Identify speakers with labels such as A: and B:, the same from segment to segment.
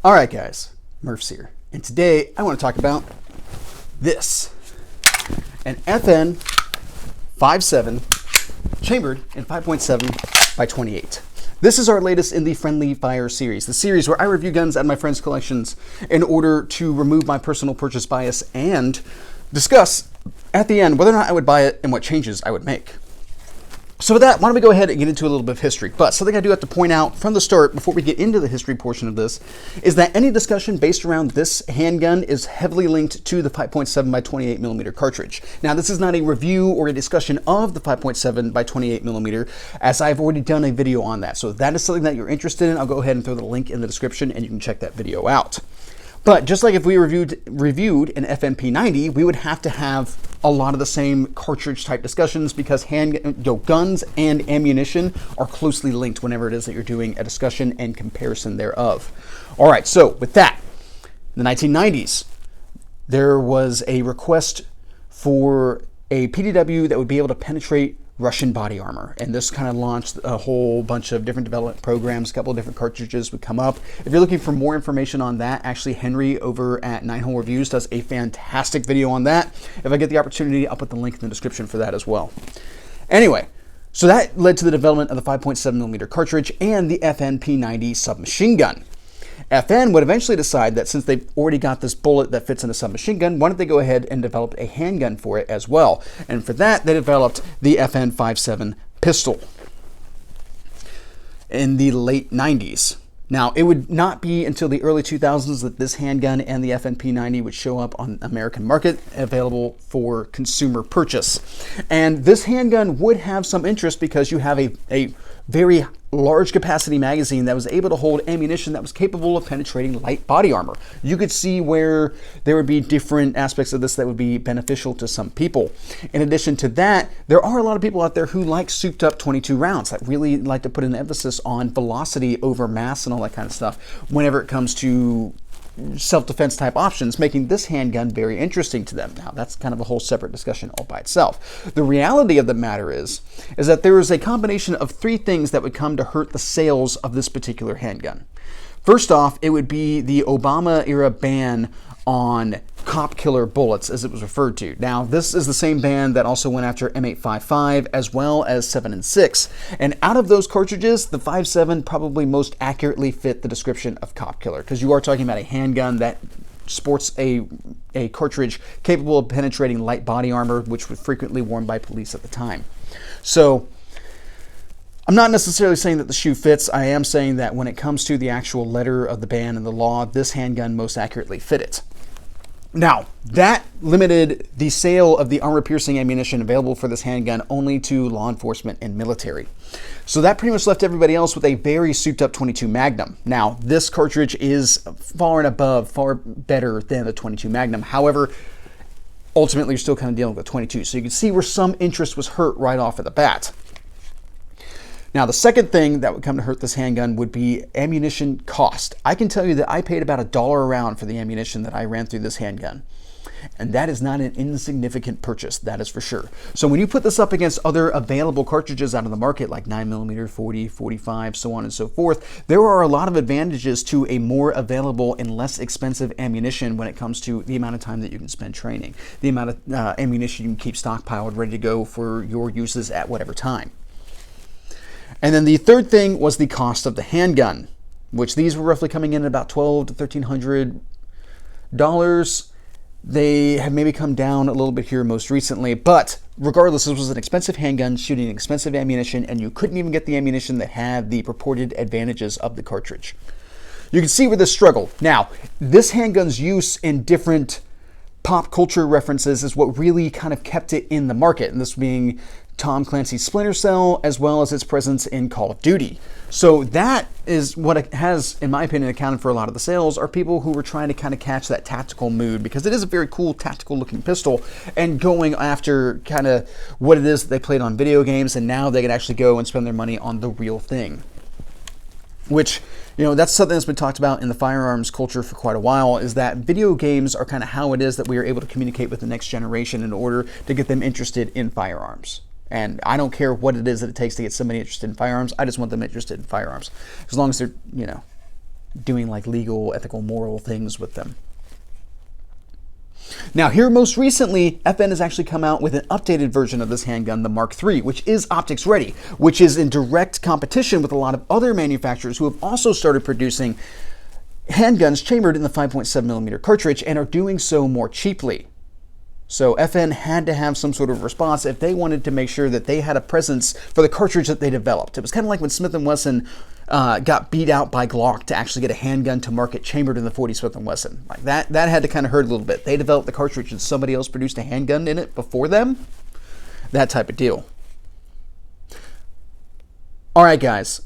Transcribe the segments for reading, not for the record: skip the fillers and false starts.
A: All right, guys, Murph's here, and today I want to talk about this, an FN 5.7 chambered in 5.7 by 28. This is our latest in the Friendly Fire series, the series where I review guns out of my friends' collections in order to remove my personal purchase bias and discuss at the end whether or not I would buy it and what changes I would make. So with that, why don't we go ahead and get into a little bit of history. But something I do have to point out from the start before we get into the history portion of this is that any discussion based around this handgun is heavily linked to the 5.7 by 28 millimeter cartridge. Now, this is not a review or a discussion of the 5.7 by 28 millimeter, as I've already done a video on that. So if that is something that you're interested in, I'll go ahead and throw the link in the description and you can check that video out. But just like if we reviewed an FNP90, we would have to have a lot of the same cartridge type discussions because guns and ammunition are closely linked whenever it is that you're doing a discussion and comparison thereof. All right, so with that, in the 1990s, there was a request for a PDW that would be able to penetrate Russian body armor, and this kind of launched a whole bunch of different development programs. A couple of different cartridges would come up. If you're looking for more information on that, actually Henry over at 9-Hole Reviews does a fantastic video on that. If I get the opportunity, I'll put the link in the description for that as well. Anyway, so that led to the development of the 5.7 millimeter cartridge and the FNP90 submachine gun. FN would eventually decide that since they've already got this bullet that fits in a submachine gun, why don't they go ahead and develop a handgun for it as well? And for that, they developed the FN 5.7 pistol in the late 90s. Now, it would not be until the early 2000s that this handgun and the FNP90 would show up on the American market, available for consumer purchase. And this handgun would have some interest because you have a very large capacity magazine that was able to hold ammunition that was capable of penetrating light body armor. You could see where there would be different aspects of this that would be beneficial to some people. In addition to that, there are a lot of people out there who like souped up 22 rounds, that really like to put an emphasis on velocity over mass and all that kind of stuff whenever it comes to self-defense type options, making this handgun very interesting to them. Now, that's kind of a whole separate discussion all by itself. The reality of the matter is that there is a combination of three things that would come to hurt the sales of this particular handgun. First off, it would be the Obama-era ban on cop killer bullets, as it was referred to. Now, this is the same ban that also went after M855 as well as seveN and 6. And out of those cartridges, the 5.7 probably most accurately fit the description of cop killer, because you are talking about a handgun that sports a cartridge capable of penetrating light body armor, which was frequently worn by police at the time. So I'm not necessarily saying that the shoe fits. I am saying that when it comes to the actual letter of the ban and the law, this handgun most accurately fit it. Now, that limited the sale of the armor-piercing ammunition available for this handgun only to law enforcement and military. So that pretty much left everybody else with a very souped-up 22 Magnum. Now, this cartridge is far and above, far better than the 22 Magnum. However, ultimately, you're still kind of dealing with 22. So you can see where some interest was hurt right off of the bat. Now, the second thing that would come to hurt this handgun would be ammunition cost. I can tell you that I paid about $1 a round for the ammunition that I ran through this handgun. And that is not an insignificant purchase, that is for sure. So when you put this up against other available cartridges out of the market, like 9mm, 40, 45, so on and so forth, there are a lot of advantages to a more available and less expensive ammunition when it comes to the amount of time that you can spend training, the amount of ammunition you can keep stockpiled, ready to go for your uses at whatever time. And then the third thing was the cost of the handgun, which these were roughly coming in at about $1,200 to $1,300. They have maybe come down a little bit here most recently, but regardless, this was an expensive handgun shooting expensive ammunition, and you couldn't even get the ammunition that had the purported advantages of the cartridge. You can see where this struggle. Now, this handgun's use in different pop culture references is what really kind of kept it in the market, and this being Tom Clancy's Splinter Cell, as well as its presence in Call of Duty. So that is what it has, in my opinion, accounted for a lot of the sales, are people who were trying to kind of catch that tactical mood, because it is a very cool tactical looking pistol, and going after kind of what it is that they played on video games, and now they can actually go and spend their money on the real thing. Which, you know, that's something that's been talked about in the firearms culture for quite a while, is that video games are kind of how it is that we are able to communicate with the next generation in order to get them interested in firearms. And I don't care what it is that it takes to get somebody interested in firearms. I just want them interested in firearms. As long as they're, you know, doing like legal, ethical, moral things with them. Now here most recently, FN has actually come out with an updated version of this handgun, the Mark III, which is optics ready, which is in direct competition with a lot of other manufacturers who have also started producing handguns chambered in the 5.7mm cartridge and are doing so more cheaply. So FN had to have some sort of response if they wanted to make sure that they had a presence for the cartridge that they developed. It was kind of like when Smith & Wesson got beat out by Glock to actually get a handgun to market chambered in the 40 Smith & Wesson. Like that had to kind of hurt a little bit. They developed the cartridge and somebody else produced a handgun in it before them. That type of deal. All right, guys.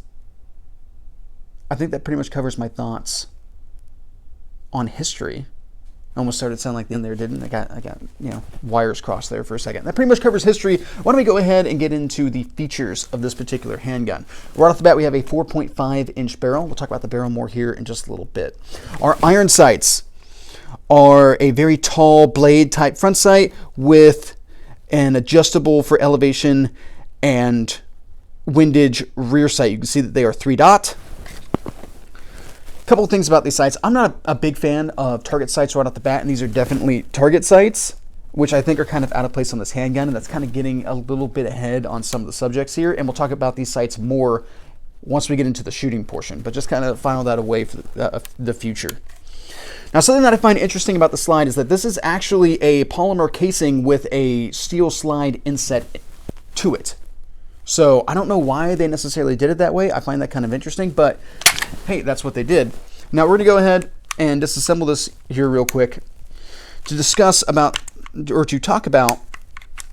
A: I think that pretty much covers my thoughts on history. Almost started to sound like the end there, didn't I? got wires crossed there for a second. That pretty much covers history. Why don't we go ahead and get into the features of this particular handgun. Right off the bat, we have a 4.5-inch barrel. We'll talk about the barrel more here in just a little bit. Our iron sights are a very tall blade type front sight with an adjustable for elevation and windage rear sight. You can see that they are 3-dot. Couple of things about these sights. I'm not a big fan of target sights right off the bat, and these are definitely target sights, which I think are kind of out of place on this handgun, and that's kind of getting a little bit ahead on some of the subjects here, and we'll talk about these sights more once we get into the shooting portion, but just kind of file that away for the future. Now, something that I find interesting about the slide is that this is actually a polymer casing with a steel slide inset to it. So I don't know why they necessarily did it that way. I find that kind of interesting, but hey, that's what they did. Now we're gonna go ahead and disassemble this here real quick to discuss about, or to talk about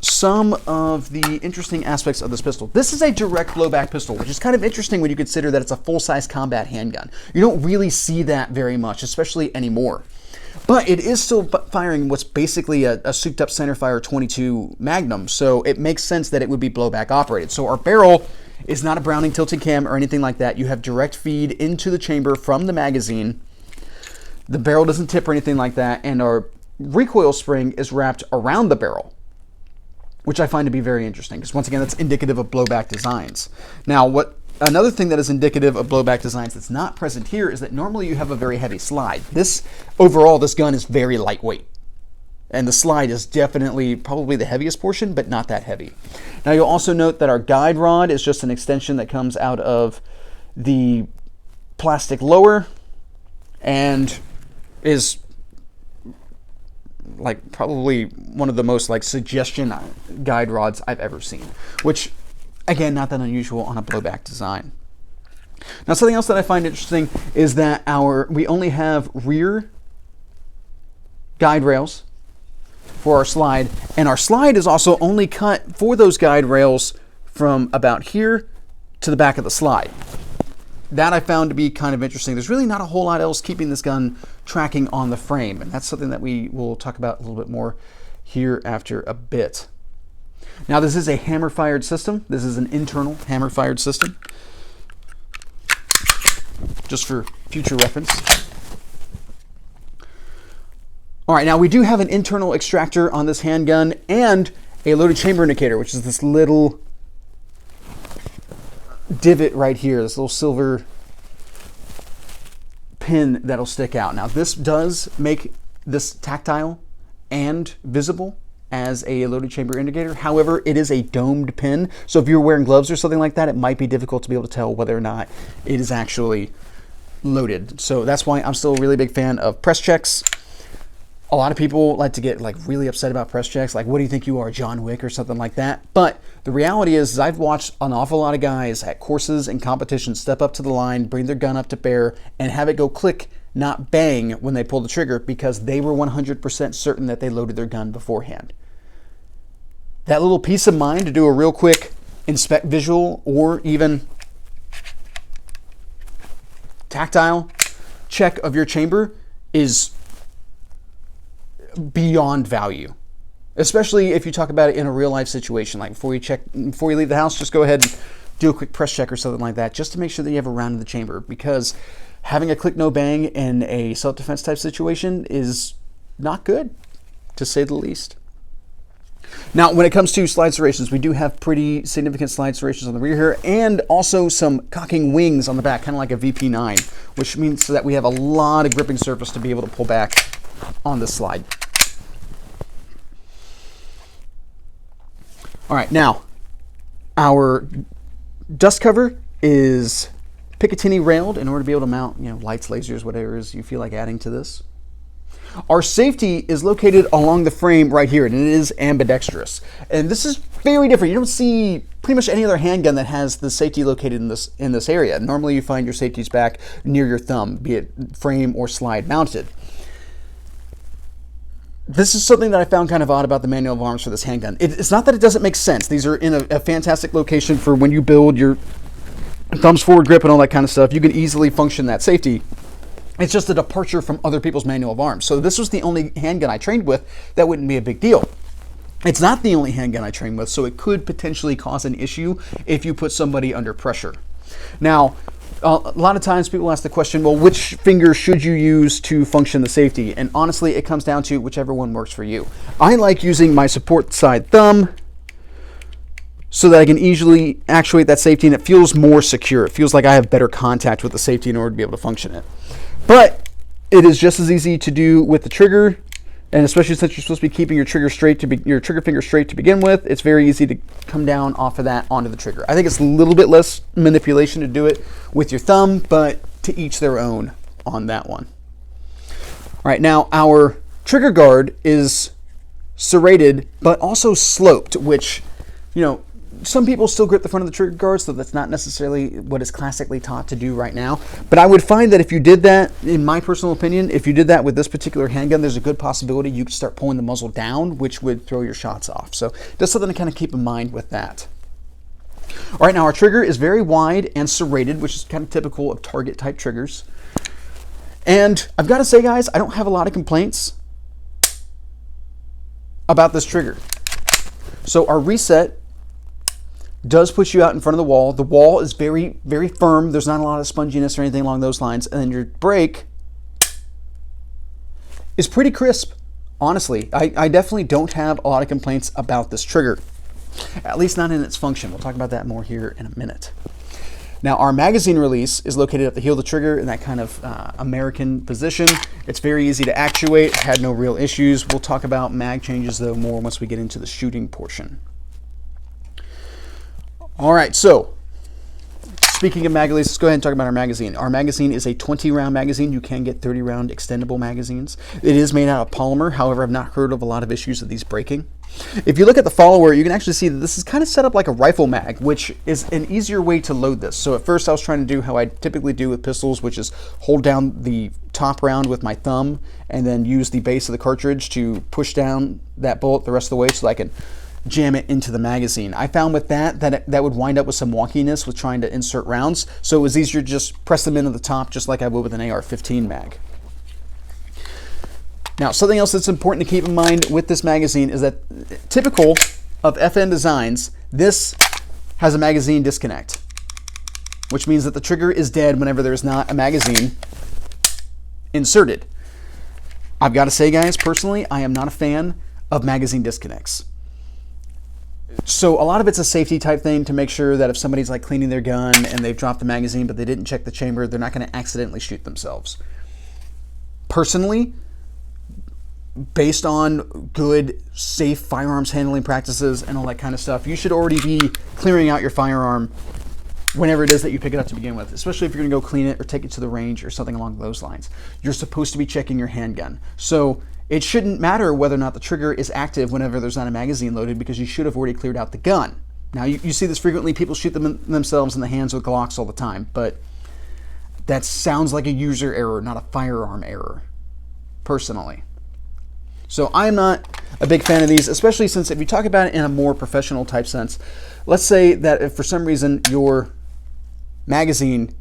A: some of the interesting aspects of this pistol. This is a direct blowback pistol, which is kind of interesting when you consider that it's a full-size combat handgun. You don't really see that very much, especially anymore. But it is still firing what's basically a souped-up centerfire 22 Magnum, so it makes sense that it would be blowback operated. So our barrel is not a Browning tilted cam or anything like that. You have direct feed into the chamber from the magazine. The barrel doesn't tip or anything like that, and our recoil spring is wrapped around the barrel, which I find to be very interesting, because once again, that's indicative of blowback designs. Now, another thing that is indicative of blowback designs that's not present here is that normally you have a very heavy slide. Overall, this gun is very lightweight. And the slide is definitely probably the heaviest portion, but not that heavy. Now you'll also note that our guide rod is just an extension that comes out of the plastic lower and is like probably one of the most like suggestion guide rods I've ever seen, which again, not that unusual on a blowback design. Now something else that I find interesting is that we only have rear guide rails for our slide, and our slide is also only cut for those guide rails from about here to the back of the slide. That I found to be kind of interesting. There's really not a whole lot else keeping this gun tracking on the frame, and that's something that we will talk about a little bit more here after a bit. Now this is a hammer-fired system. This is an internal hammer-fired system, just for future reference. All right, now we do have an internal extractor on this handgun and a loaded chamber indicator, which is this little divot right here, this little silver pin that'll stick out. Now this does make this tactile and visible as a loaded chamber indicator. However, it is a domed pin, so if you're wearing gloves or something like that, it might be difficult to be able to tell whether or not it is actually loaded. So that's why I'm still a really big fan of press checks. A lot of people like to get like really upset about press checks, like what do you think you are, John Wick or something like that. But the reality is I've watched an awful lot of guys at courses and competitions step up to the line, bring their gun up to bear, and have it go click, not bang when they pull the trigger, because they were 100% certain that they loaded their gun beforehand. That little peace of mind to do a real quick inspect visual or even tactile check of your chamber is beyond value, especially if you talk about it in a real life situation. Like before you leave the house, just go ahead and do a quick press check or something like that, just to make sure that you have a round in the chamber, because having a click no bang in a self-defense type situation is not good, to say the least. Now, when it comes to slide serrations, we do have pretty significant slide serrations on the rear here, and also some cocking wings on the back, kind of like a VP9, which means that we have a lot of gripping surface to be able to pull back on the slide. All right, now, our dust cover is Picatinny railed in order to be able to mount, lights, lasers, whatever it is you feel like adding to this. Our safety is located along the frame right here, and it is ambidextrous. And this is very different. You don't see pretty much any other handgun that has the safety located in this area. Normally you find your safeties back near your thumb, be it frame or slide mounted. This is something that I found kind of odd about the manual of arms for this handgun. It's not that it doesn't make sense. These are in a fantastic location for when you build your thumbs forward grip and all that kind of stuff. You can easily function that safety. It's just a departure from other people's manual of arms. So this was the only handgun I trained with. That wouldn't be a big deal. It's not the only handgun I trained with, so it could potentially cause an issue if you put somebody under pressure. Now, a lot of times people ask the question, well, which finger should you use to function the safety? And honestly, it comes down to whichever one works for you. I like using my support side thumb so that I can easily actuate that safety, and it feels more secure. It feels like I have better contact with the safety in order to be able to function it. But it is just as easy to do with the trigger, and especially since you're supposed to be keeping your trigger finger straight to begin with, it's very easy to come down off of that onto the trigger. I think it's a little bit less manipulation to do it with your thumb, but to each their own on that one. All right, now our trigger guard is serrated, but also sloped, which, some people still grip the front of the trigger guard, so that's not necessarily what is classically taught to do right now. But I would find that if you did that, in my personal opinion, if you did that with this particular handgun, there's a good possibility you could start pulling the muzzle down, which would throw your shots off. So just something to kind of keep in mind with that. All right, now our trigger is very wide and serrated, which is kind of typical of target type triggers. And I've got to say, guys, I don't have a lot of complaints about this trigger. So our reset does put you out in front of the wall. The wall is very, very firm. There's not a lot of sponginess or anything along those lines. And then your brake is pretty crisp. Honestly, I definitely don't have a lot of complaints about this trigger, at least not in its function. We'll talk about that more here in a minute. Now, our magazine release is located at the heel of the trigger in that kind of American position. It's very easy to actuate, had no real issues. We'll talk about mag changes, though, more once we get into the shooting portion. All right, so speaking of mag release, let's go ahead and talk about our magazine. Our magazine is a 20-round magazine. You can get 30-round extendable magazines. It is made out of polymer. However, I've not heard of a lot of issues of these breaking. If you look at the follower, you can actually see that this is kind of set up like a rifle mag, which is an easier way to load this. So at first I was trying to do how I typically do with pistols, which is hold down the top round with my thumb and then use the base of the cartridge to push down that bullet the rest of the way so that I can jam it into the magazine. I found with that would wind up with some wonkiness with trying to insert rounds, so it was easier to just press them into the top just like I would with an AR-15 mag. Now, something else that's important to keep in mind with this magazine is that typical of FN designs, this has a magazine disconnect, which means that the trigger is dead whenever there's not a magazine inserted. I've got to say, guys, personally, I am not a fan of magazine disconnects. So a lot of it's a safety type thing to make sure that if somebody's like cleaning their gun and they've dropped the magazine but they didn't check the chamber, they're not going to accidentally shoot themselves. Personally, based on good, safe firearms handling practices and all that kind of stuff, you should already be clearing out your firearm whenever it is that you pick it up to begin with, especially if you're going to go clean it or take it to the range or something along those lines. You're supposed to be checking your handgun. So it shouldn't matter whether or not the trigger is active whenever there's not a magazine loaded, because you should have already cleared out the gun. Now, you see this frequently. People shoot themselves in the hands with Glocks all the time, but that sounds like a user error, not a firearm error, personally. So I'm not a big fan of these, especially since if you talk about it in a more professional type sense, let's say that if for some reason your magazine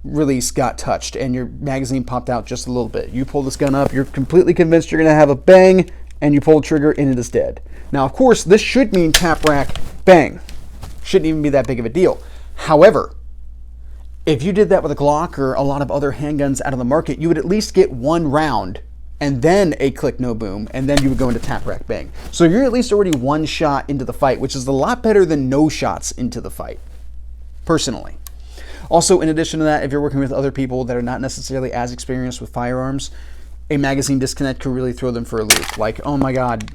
A: release got touched and your magazine popped out just a little bit. You pull this gun up, you're completely convinced you're going to have a bang, and you pull the trigger and it is dead. Now, of course, this should mean tap rack bang. Shouldn't even be that big of a deal. However, if you did that with a Glock or a lot of other handguns out of the market, you would at least get one round and then a click no boom, and then you would go into tap rack bang. So you're at least already one shot into the fight, which is a lot better than no shots into the fight, personally. Also, in addition to that, if you're working with other people that are not necessarily as experienced with firearms, a magazine disconnect could really throw them for a loop. Like, oh my God,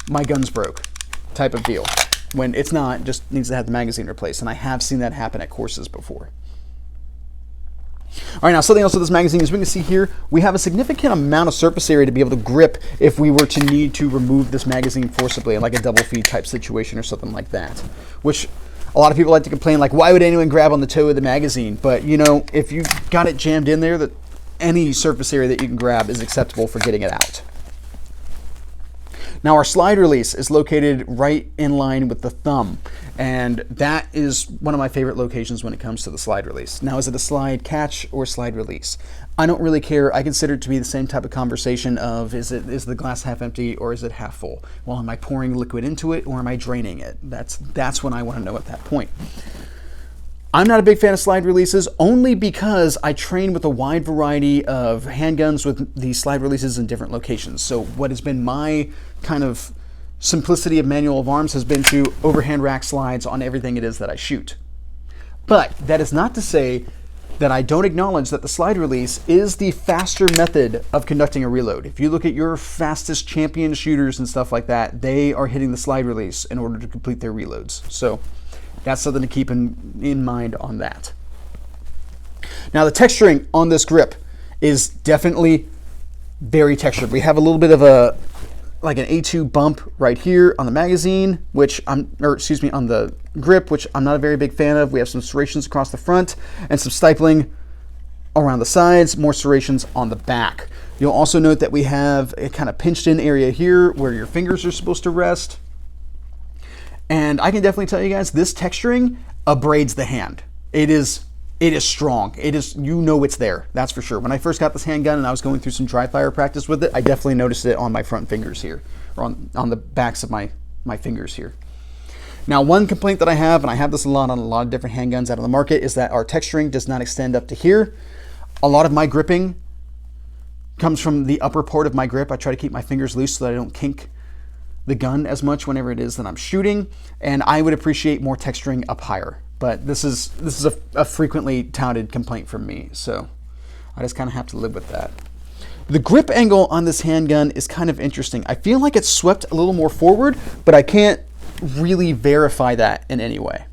A: my gun's broke type of deal. When it's not, just needs to have the magazine replaced. And I have seen that happen at courses before. All right, now something else with this magazine is we can see here, we have a significant amount of surface area to be able to grip if we were to need to remove this magazine forcibly, like a double feed type situation or something like that. Which a lot of people like to complain, like, why would anyone grab on the toe of the magazine? But, you know, if you've got it jammed in there, that any surface area that you can grab is acceptable for getting it out. Now our slide release is located right in line with the thumb, and that is one of my favorite locations when it comes to the slide release. Now, is it a slide catch or slide release? I don't really care. I consider it to be the same type of conversation of, is the glass half empty or is it half full? Well, am I pouring liquid into it or am I draining it? That's when I want to know at that point. I'm not a big fan of slide releases only because I train with a wide variety of handguns with these slide releases in different locations. So what has been my kind of simplicity of manual of arms has been to overhand rack slides on everything it is that I shoot. But that is not to say that I don't acknowledge that the slide release is the faster method of conducting a reload. If you look at your fastest champion shooters and stuff like that, they are hitting the slide release in order to complete their reloads. So that's something to keep in mind on that. Now the texturing on this grip is definitely very textured. We have a little bit of like an A2 bump right here on the magazine, on the grip, which I'm not a very big fan of. We have some serrations across the front and some stippling around the sides, more serrations on the back. You'll also note that we have a kind of pinched in area here where your fingers are supposed to rest. And I can definitely tell you guys, this texturing abrades the hand. It is strong. You know it's there, that's for sure. When I first got this handgun and I was going through some dry fire practice with it, I definitely noticed it on my front fingers here, or on the backs of my fingers here. Now, one complaint that I have, and I have this a lot on a lot of different handguns out on the market, is that our texturing does not extend up to here. A lot of my gripping comes from the upper part of my grip. I try to keep my fingers loose so that I don't kink the gun as much whenever it is that I'm shooting, and I would appreciate more texturing up higher. But this is a frequently touted complaint from me, so I just kind of have to live with that. The grip angle on this handgun is kind of interesting. I feel like it's swept a little more forward, but I can't really verify that in any way.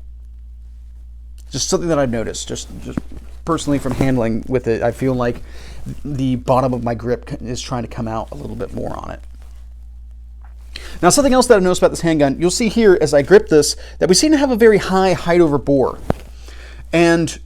A: Just something that I've noticed, just personally from handling with it. I feel like the bottom of my grip is trying to come out a little bit more on it. Now, something else that I've noticed about this handgun, you'll see here as I grip this, that we seem to have a very high height over bore. And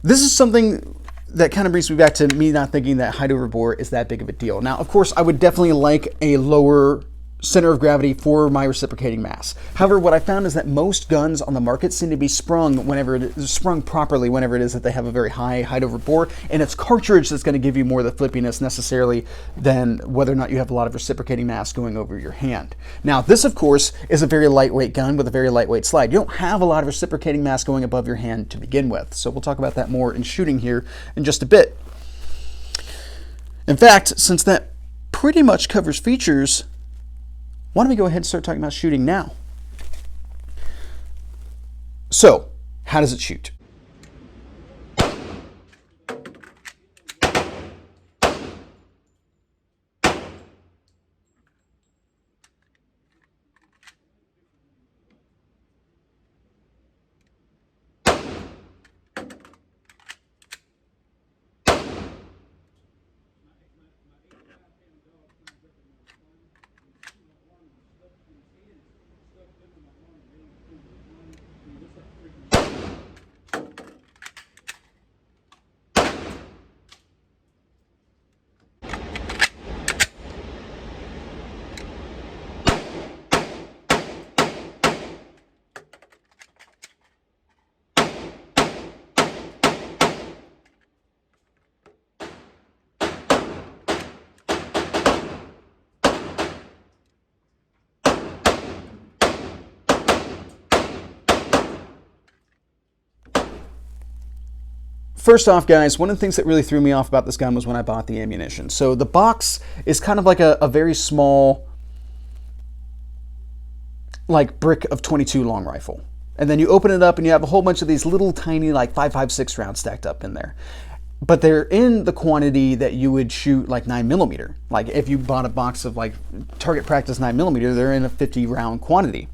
A: this is something that kind of brings me back to me not thinking that height over bore is that big of a deal. Now, of course, I would definitely like a lower center of gravity for my reciprocating mass. However, what I found is that most guns on the market seem to be sprung properly whenever it is that they have a very high height over bore, and it's cartridge that's going to give you more of the flippiness necessarily than whether or not you have a lot of reciprocating mass going over your hand. Now, this, of course, is a very lightweight gun with a very lightweight slide. You don't have a lot of reciprocating mass going above your hand to begin with, so we'll talk about that more in shooting here in just a bit. In fact, since that pretty much covers features, why don't we go ahead and start talking about shooting now? So, how does it shoot? first off, guys, one of the things that really threw me off about this gun was when I bought the ammunition. So the box is kind of like a very small, like, brick of 22 long rifle. And then you open it up and you have a whole bunch of these little tiny, like 5.56 rounds stacked up in there. But they're in the quantity that you would shoot like 9mm. Like if you bought a box of like target practice 9mm, they're in a 50 round quantity.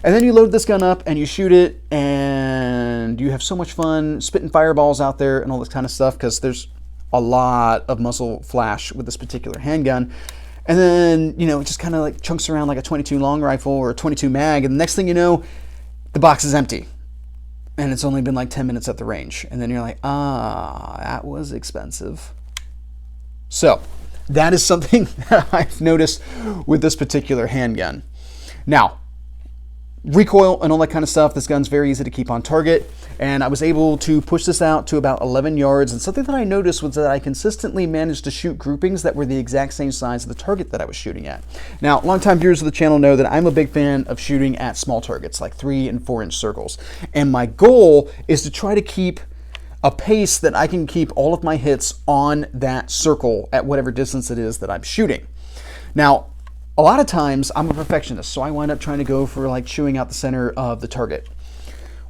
A: And then you load this gun up and you shoot it, and you have so much fun spitting fireballs out there and all this kind of stuff, because there's a lot of muzzle flash with this particular handgun. And then, you know, it just kind of like chunks around like a 22 long rifle or a 22 mag, and the next thing you know, the box is empty. And it's only been like 10 minutes at the range. And then you're like, that was expensive. So that is something that I've noticed with this particular handgun. Now, recoil and all that kind of stuff, this gun's very easy to keep on target, and I was able to push this out to about 11 yards, and something that I noticed was that I consistently managed to shoot groupings that were the exact same size of the target that I was shooting at. Now, longtime viewers of the channel know that I'm a big fan of shooting at small targets, like 3 and 4 inch circles, and my goal is to try to keep a pace that I can keep all of my hits on that circle at whatever distance it is that I'm shooting. Now, a lot of times I'm a perfectionist, so I wind up trying to go for like chewing out the center of the target.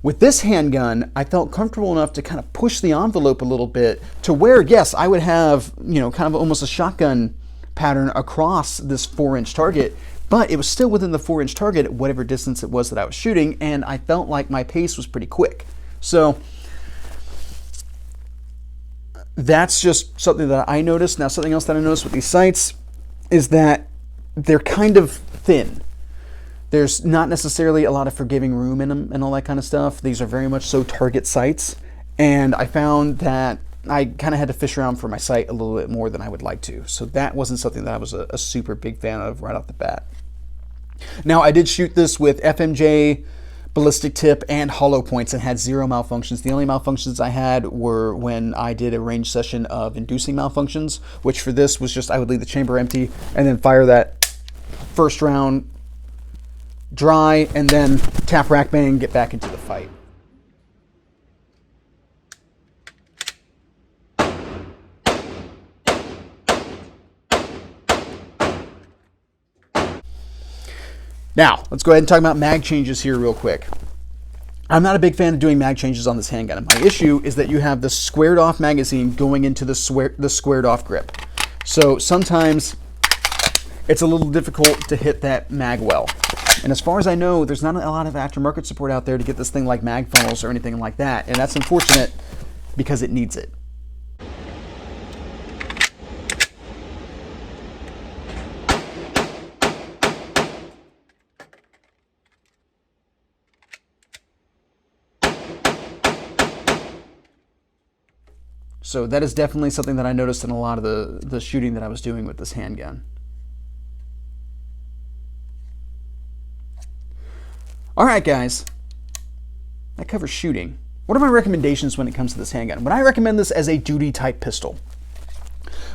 A: With this handgun, I felt comfortable enough to kind of push the envelope a little bit to where, yes, I would have, you know, kind of almost a shotgun pattern across this 4 inch target, but it was still within the 4 inch target at whatever distance it was that I was shooting, and I felt like my pace was pretty quick. So that's just something that I noticed. Now, something else that I noticed with these sights is that they're kind of thin. There's not necessarily a lot of forgiving room in them and all that kind of stuff. These are very much so target sights, and I found that I kind of had to fish around for my sight a little bit more than I would like to. So that wasn't something that I was a super big fan of right off the bat. Now, I did shoot this with FMJ, ballistic tip, and hollow points, and had 0 malfunctions. The only malfunctions I had were when I did a range session of inducing malfunctions, which for this was just I would leave the chamber empty and then fire that first round dry, and then tap rack bang, get back into the fight. Now, let's go ahead and talk about mag changes here real quick. I'm not a big fan of doing mag changes on this handgun, and my issue is that you have the squared off magazine going into the squared off grip. So sometimes it's a little difficult to hit that mag well. And as far as I know, there's not a lot of aftermarket support out there to get this thing like mag funnels or anything like that. And that's unfortunate because it needs it. So that is definitely something that I noticed in a lot of the shooting that I was doing with this handgun. All right, guys, that covers shooting. What are my recommendations when it comes to this handgun? Would I recommend this as a duty type pistol?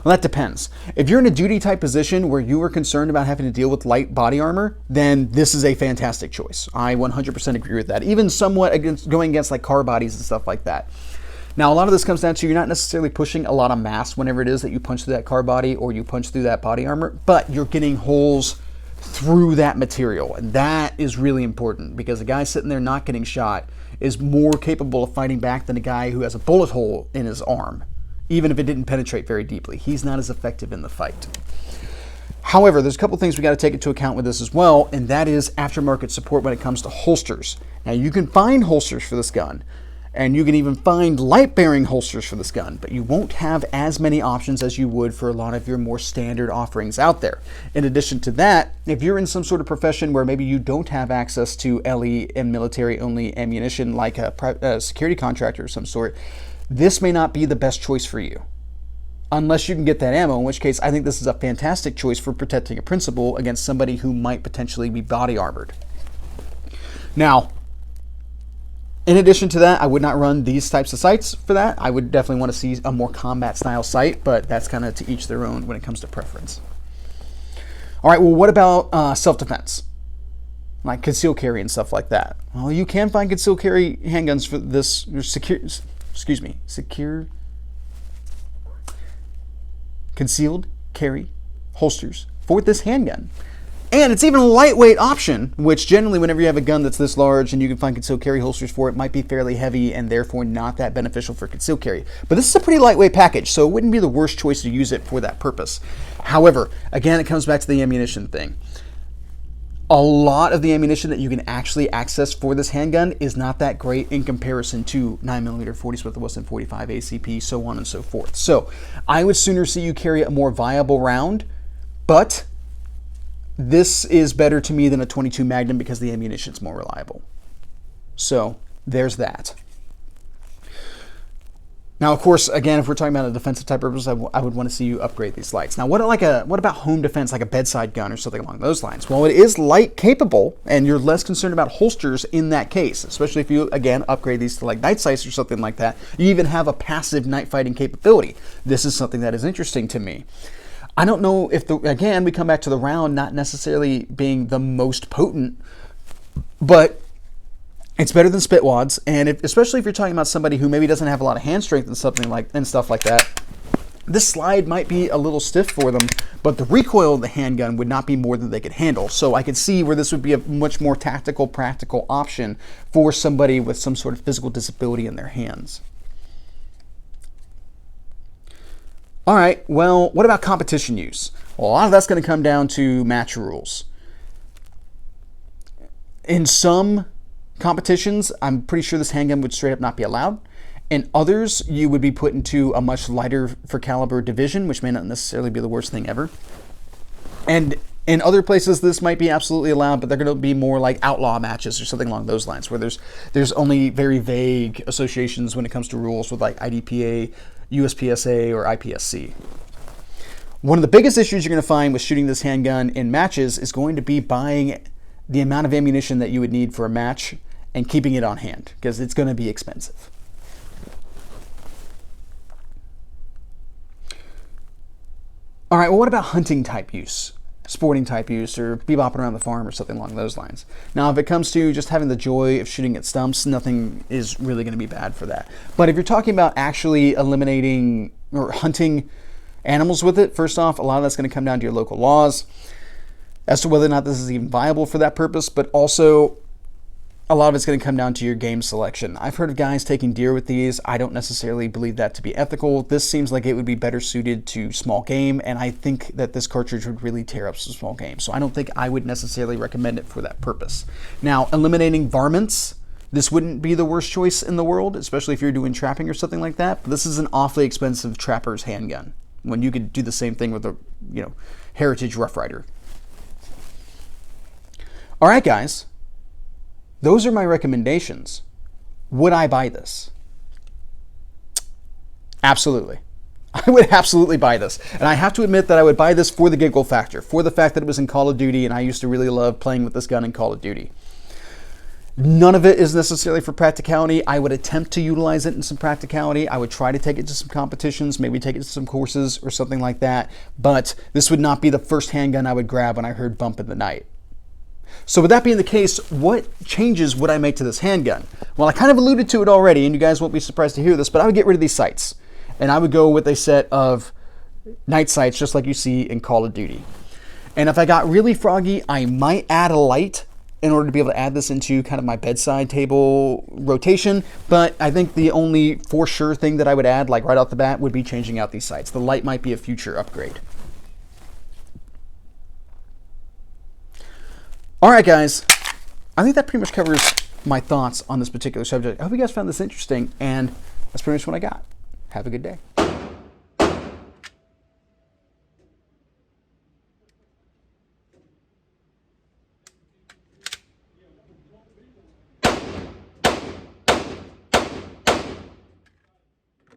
A: Well, that depends. If you're in a duty type position where you are concerned about having to deal with light body armor, then this is a fantastic choice. I 100% agree with that. Even somewhat going against like car bodies and stuff like that. Now, a lot of this comes down to you're not necessarily pushing a lot of mass whenever it is that you punch through that car body or you punch through that body armor, but you're getting holes through that material, and that is really important because a guy sitting there not getting shot is more capable of fighting back than a guy who has a bullet hole in his arm, even if it didn't penetrate very deeply. He's not as effective in the fight. However, there's a couple things we got to take into account with this as well, and that is aftermarket support when it comes to holsters. Now, you can find holsters for this gun, and you can even find light-bearing holsters for this gun, but you won't have as many options as you would for a lot of your more standard offerings out there. In addition to that, if you're in some sort of profession where maybe you don't have access to LE and military-only ammunition like a security contractor of some sort, this may not be the best choice for you. Unless you can get that ammo, in which case I think this is a fantastic choice for protecting a principal against somebody who might potentially be body armored. Now, in addition to that, I would not run these types of sights for that. I would definitely want to see a more combat style sight, but that's kind of to each their own when it comes to preference. All right, well, what about self-defense? Like concealed carry and stuff like that. Well, you can find concealed carry handguns for this secure concealed carry holsters for this handgun. And it's even a lightweight option, which generally whenever you have a gun that's this large and you can find concealed carry holsters for it, might be fairly heavy and therefore not that beneficial for concealed carry. But this is a pretty lightweight package, so it wouldn't be the worst choice to use it for that purpose. However, again, it comes back to the ammunition thing. A lot of the ammunition that you can actually access for this handgun is not that great in comparison to 9mm 40 Smith & Wesson 45 ACP, so on and so forth. So I would sooner see you carry a more viable round, but this is better to me than a 22 Magnum because the ammunition is more reliable. So there's that. Now, of course, again, if we're talking about a defensive type purpose, I would want to see you upgrade these lights. Now, what about home defense, like a bedside gun or something along those lines? Well, it is light capable, and you're less concerned about holsters in that case, especially if you, again, upgrade these to like night sights or something like that. You even have a passive night fighting capability. This is something that is interesting to me. I don't know if, again, we come back to the round not necessarily being the most potent, but it's better than spitwads, and especially if you're talking about somebody who maybe doesn't have a lot of hand strength and stuff like that, this slide might be a little stiff for them, but the recoil of the handgun would not be more than they could handle. So I could see where this would be a much more tactical, practical option for somebody with some sort of physical disability in their hands. All right, well, what about competition use? Well, a lot of that's going to come down to match rules. In some competitions, I'm pretty sure this handgun would straight up not be allowed. In others, you would be put into a much lighter for caliber division, which may not necessarily be the worst thing ever. And in other places, this might be absolutely allowed, but they're going to be more like outlaw matches or something along those lines, where there's only very vague associations when it comes to rules with like IDPA, USPSA, or IPSC. One of the biggest issues you're going to find with shooting this handgun in matches is going to be buying the amount of ammunition that you would need for a match and keeping it on hand, because it's going to be expensive. All right, well, what about hunting type use, sporting type use, or bebopping around the farm or something along those lines? Now, if it comes to just having the joy of shooting at stumps, nothing is really going to be bad for that. But if you're talking about actually eliminating or hunting animals with it, first off, a lot of that's going to come down to your local laws as to whether or not this is even viable for that purpose, but also a lot of it's going to come down to your game selection. I've heard of guys taking deer with these. I don't necessarily believe that to be ethical. This seems like it would be better suited to small game, and I think that this cartridge would really tear up some small game. So I don't think I would necessarily recommend it for that purpose. Now, eliminating varmints, this wouldn't be the worst choice in the world, especially if you're doing trapping or something like that. But this is an awfully expensive trapper's handgun, when you could do the same thing with a, Heritage Rough Rider. All right, guys. Those are my recommendations. Would I buy this? Absolutely. I would absolutely buy this. And I have to admit that I would buy this for the giggle factor, for the fact that it was in Call of Duty, and I used to really love playing with this gun in Call of Duty. None of it is necessarily for practicality. I would attempt to utilize it in some practicality. I would try to take it to some competitions, maybe take it to some courses or something like that. But this would not be the first handgun I would grab when I heard bump in the night. So with that being the case, what changes would I make to this handgun? Well, I kind of alluded to it already, and you guys won't be surprised to hear this, but I would get rid of these sights. And I would go with a set of night sights, just like you see in Call of Duty. And if I got really froggy, I might add a light in order to be able to add this into kind of my bedside table rotation. But I think the only for sure thing that I would add, like right off the bat, would be changing out these sights. The light might be a future upgrade. All right, guys, I think that pretty much covers my thoughts on this particular subject. I hope you guys found this interesting, and that's pretty much what I got. Have a good day.